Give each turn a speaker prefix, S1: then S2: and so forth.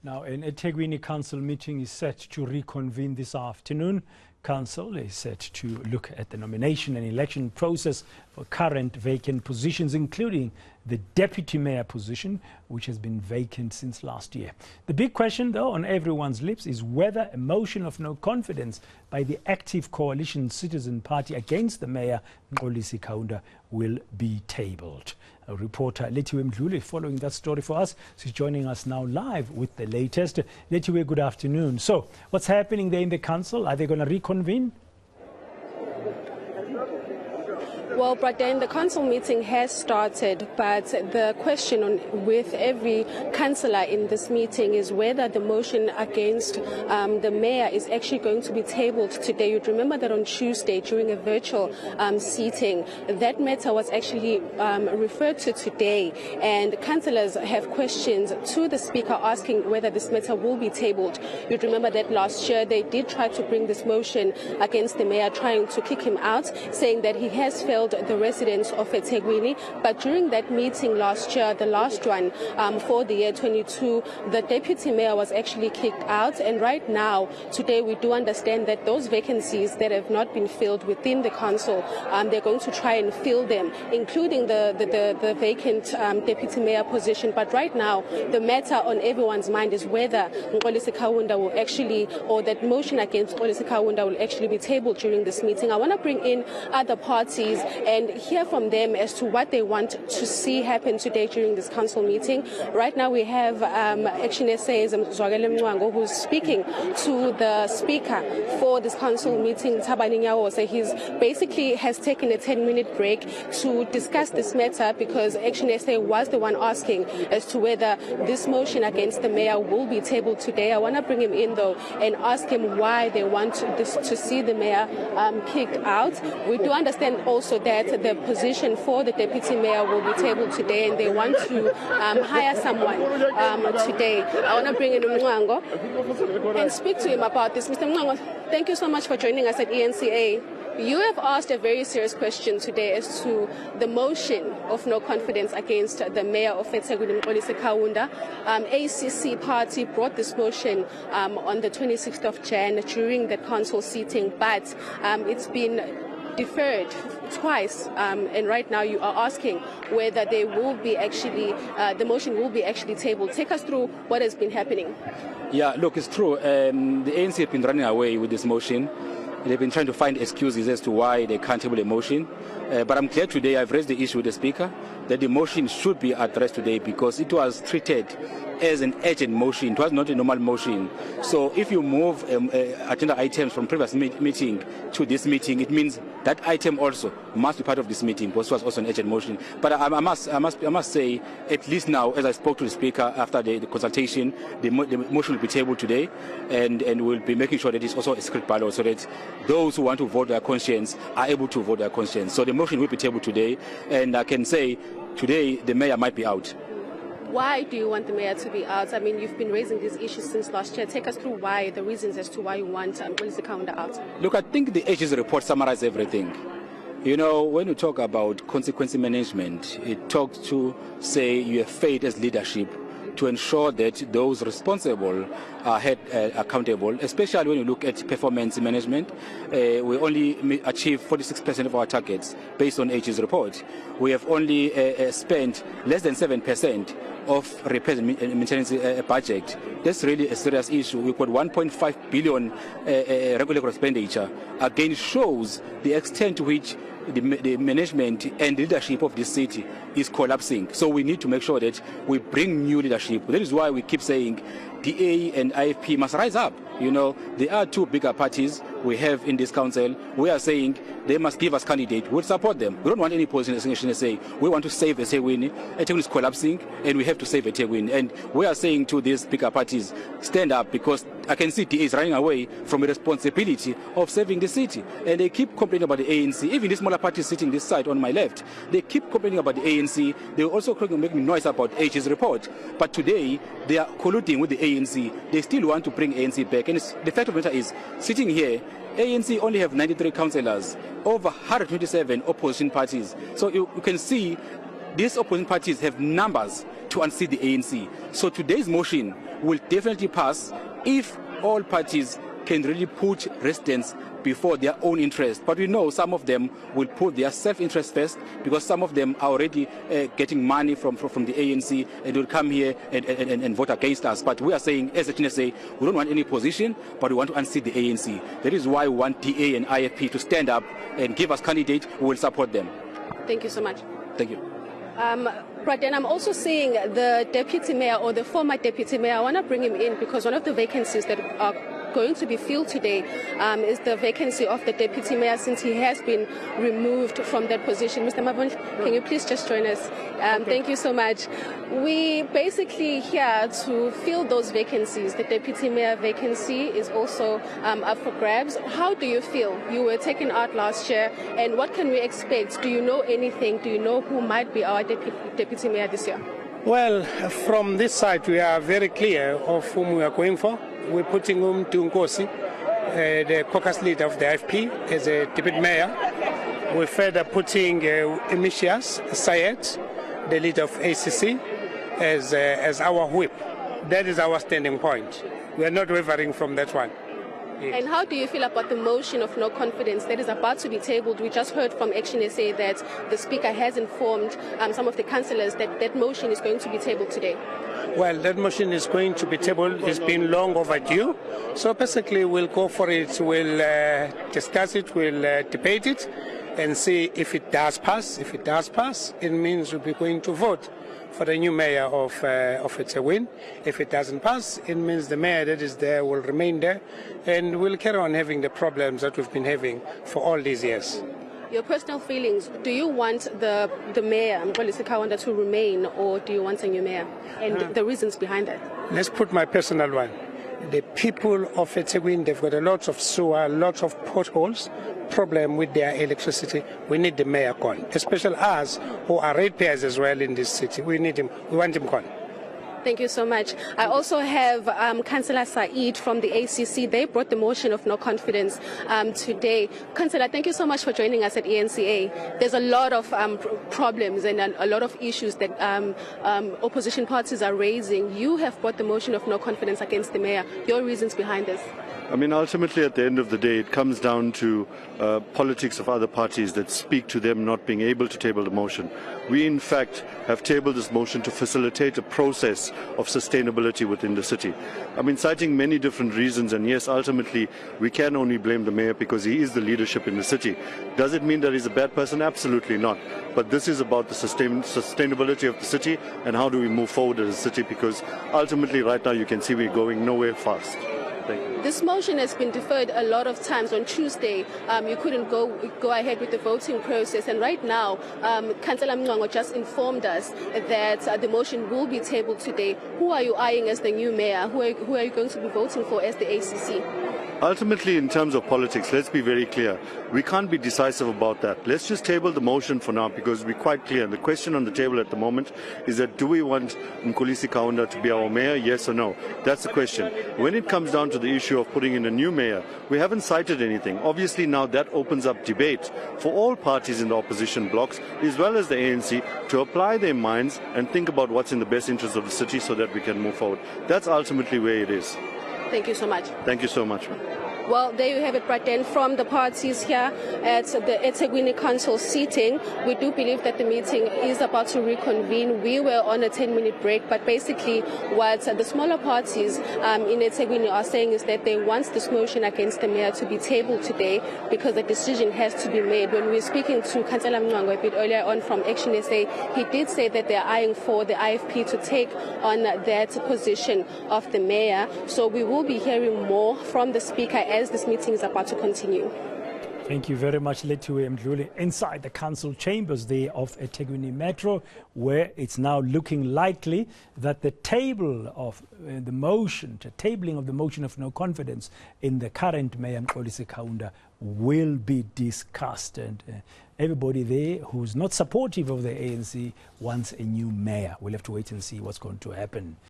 S1: Now, an Ethekwini Council meeting is set to reconvene this afternoon. Council is set to look at the nomination and election process for current vacant positions, including the deputy mayor position, which has been vacant since last year. The big question, though, on everyone's lips is whether a motion of no confidence by the active coalition Citizen Party against the mayor, Mdluli Kaunda, will be tabled. Our reporter Lethiwe Mdluli following that story for us. She's joining us now live with the latest. Lethiwe, good afternoon. So, what's happening there in the council? Are they going to reconvene?
S2: Well, Braden, the council meeting has started, but the question with every councillor in this meeting is whether the motion against the mayor is actually going to be tabled today. You'd remember that on Tuesday during a virtual seating, that matter was actually referred to today, and councillors have questions to the speaker asking whether this matter will be tabled. You'd remember that last year they did try to bring this motion against the mayor, trying to kick him out, saying that he has failed the residents of Ethekwini. But during that meeting last year, the last one for the year 22, the deputy mayor was actually kicked out. And right now, today, we do understand that those vacancies that have not been filled within the council, they're going to try and fill them, including the vacant deputy mayor position. But right now, the matter on everyone's mind is whether Mdluli Kaunda will actually, or that motion against Mdluli Kaunda will actually be tabled during this meeting. I want to bring in other parties and hear from them as to what they want to see happen today during this council meeting. Right now we have eNCA's Zwakele Mncwango, who's speaking to the speaker for this council meeting, Thabani Nyawose. He's basically has taken a 10-minute break to discuss this matter because eNCA was the one asking as to whether this motion against the mayor will be tabled today. I want to bring him in though and ask him why they want to see the mayor kicked out. We do understand also that the position for the deputy mayor will be tabled today, and they want to hire someone today. I want to bring in Mncwango and speak to him about this. Mr. Mncwango, thank you so much for joining us at eNCA. You have asked a very serious question today as to the motion of no confidence against the mayor of Ethekwini, Mdluli Kaunda. ACC party brought this motion on the 26th of Jan during the council seating, but it's been deferred twice, and right now you are asking whether they will be actually the motion will be actually tabled. Take us through what has been happening.
S3: Yeah, look, it's true. The ANC have been running away with this motion. They've been trying to find excuses as to why they can't table a motion. But I'm clear today, I've raised the issue with the Speaker, that the motion should be addressed today because it was treated as an urgent motion. It was not a normal motion. So if you move agenda items from previous meeting to this meeting, it means that item also must be part of this meeting because it was also an urgent motion. But I must say, at least now, as I spoke to the Speaker after the consultation, the motion will be tabled today, and we'll be making sure that it's also a script ballot so that those who want to vote their conscience are able to vote their conscience. So the motion will be tabled today, and I can say today the mayor might be out.
S2: Why do you want the mayor to be out? I mean, you've been raising these issues since last year. Take us through why, the reasons as to why you want Mdluli Kaunda out.
S3: Look, I think the AG's report summarizes everything. You know, when you talk about consequence management, it talks to say you have failed as leadership to ensure that those responsible are held accountable, especially when you look at performance management. We only achieved 46% of our targets based on AG's report. We have only spent less than 7% of repair and maintenance budget. That's really a serious issue. We've got 1.5 billion regular expenditure. Again, shows the extent to which the management and leadership of this city is collapsing. So we need to make sure that we bring new leadership. That is why we keep saying DA and IFP must rise up. You know, there are two bigger parties we have in this council. We are saying they must give us candidates. We'll support them. We don't want any position to say we want to save Ethekwini. Ethekwini is collapsing, and we have to save Ethekwini. And we are saying to these bigger parties, stand up, because I can see DA is running away from the responsibility of saving the city. And they keep complaining about the ANC. Even the smaller parties sitting this side on my left, they keep complaining about the ANC. They also making noise about AG's report. But today, they are colluding with the ANC. They still want to bring ANC back. And the fact of the matter is, sitting here, ANC only have 93 councillors, over 127 opposition parties. So you can see these opposition parties have numbers to unseat the ANC. So today's motion will definitely pass if all parties can really put residents before their own interest. But we know some of them will put their self-interest first, because some of them are already getting money from the ANC and will come here and vote against us. But we are saying, as a TNSA, we don't want any position, but we want to unseat the ANC. That is why we want DA and IFP to stand up and give us candidates. We will support them.
S2: Thank you so much.
S3: Thank you.
S2: Right, and I'm also seeing the deputy mayor, or the former deputy mayor. I want to bring him in because one of the vacancies that are going to be filled today is the vacancy of the deputy mayor, since he has been removed from that position. Mr. Mabon, can you please just join us? Okay. Thank you so much. We basically here to fill those vacancies. The deputy mayor vacancy is also up for grabs. How do you feel? You were taken out last year, and what can we expect? Do you know anything? Do you know who might be our deputy mayor this year?
S4: Well, from this side, we are very clear of whom we are going for. We're putting Nkosi, the caucus leader of the IFP, as a deputy mayor. We're further putting Emisius Sayed, the leader of ACC, as our whip. That is our standing point. We are not wavering from that one. Yes.
S2: And how do you feel about the motion of no confidence that is about to be tabled? We just heard from Action SA that the Speaker has informed some of the councillors that that motion is going to be tabled today.
S4: Well, that motion is going to be tabled. It's been long overdue. So basically, we'll go for it. We'll discuss it. We'll debate it and see if it does pass. If it does pass, it means we'll be going to vote for the new mayor of Ethekwini. If it doesn't pass, it means the mayor that is there will remain there, and we'll carry on having the problems that we've been having for all these years.
S2: Your personal feelings, do you want the mayor, Lethiwe Mdluli, to remain, or do you want a new mayor? And the reasons behind that? Let's
S4: put my personal one. The people of Ethekwini, they've got a lot of sewer, lots of potholes, problem with their electricity. We need the mayor gone, especially us who are ratepayers as well in this city. We need him. We want him gone.
S2: Thank you so much. I also have Councillor Said from the ACC. They brought the motion of no confidence today. Councillor, thank you so much for joining us at eNCA. There's a lot of problems and a lot of issues that opposition parties are raising. You have brought the motion of no confidence against the mayor. Your reasons behind this?
S5: I mean, ultimately, at the end of the day, it comes down to politics of other parties that speak to them not being able to table the motion. We, in fact, have tabled this motion to facilitate a process of sustainability within the city. I mean, citing many different reasons, and yes, ultimately, we can only blame the mayor because he is the leadership in the city. Does it mean that he's a bad person? Absolutely not. But this is about the sustainability of the city and how do we move forward as a city, because ultimately, right now, you can see we're going nowhere fast.
S2: This motion has been deferred a lot of times. On Tuesday, you couldn't go ahead with the voting process, and right now, Councillor Mngqangwa just informed us that the motion will be tabled today. Who are you eyeing as the new mayor? Who are you going to be voting for as the ACC?
S5: Ultimately, in terms of politics, let's be very clear. We can't be decisive about that. Let's just table the motion for now, because we're quite clear. The question on the table at the moment is that do we want Nkosi Kaunda to be our mayor, yes or no? That's the question. When it comes down to the issue of putting in a new mayor, we haven't cited anything. Obviously, now that opens up debate for all parties in the opposition blocks, as well as the ANC, to apply their minds and think about what's in the best interest of the city so that we can move forward. That's ultimately where it is.
S2: Thank you so much.
S5: Thank you so much.
S2: Well, there you have it, Braden, from the parties here at the Ethekwini Council seating. We do believe that the meeting is about to reconvene. We were on a 10-minute break, but basically what the smaller parties in Ethekwini are saying is that they want this motion against the mayor to be tabled today because a decision has to be made. When we were speaking to Councillor Mngqangwa a bit earlier on from Action SA, he did say that they're eyeing for the IFP to take on that position of the mayor. So we will be hearing more from the Speaker as this meeting is about to continue.
S1: Thank you very much, Lethiwe Mdluli. Inside the council chambers there of Ethekwini Metro, where it's now looking likely that the table of the motion, the tabling of the motion of no confidence in the current mayor, Nkosi Kaunda, will be discussed. And everybody there who's not supportive of the ANC wants a new mayor. We'll have to wait and see what's going to happen.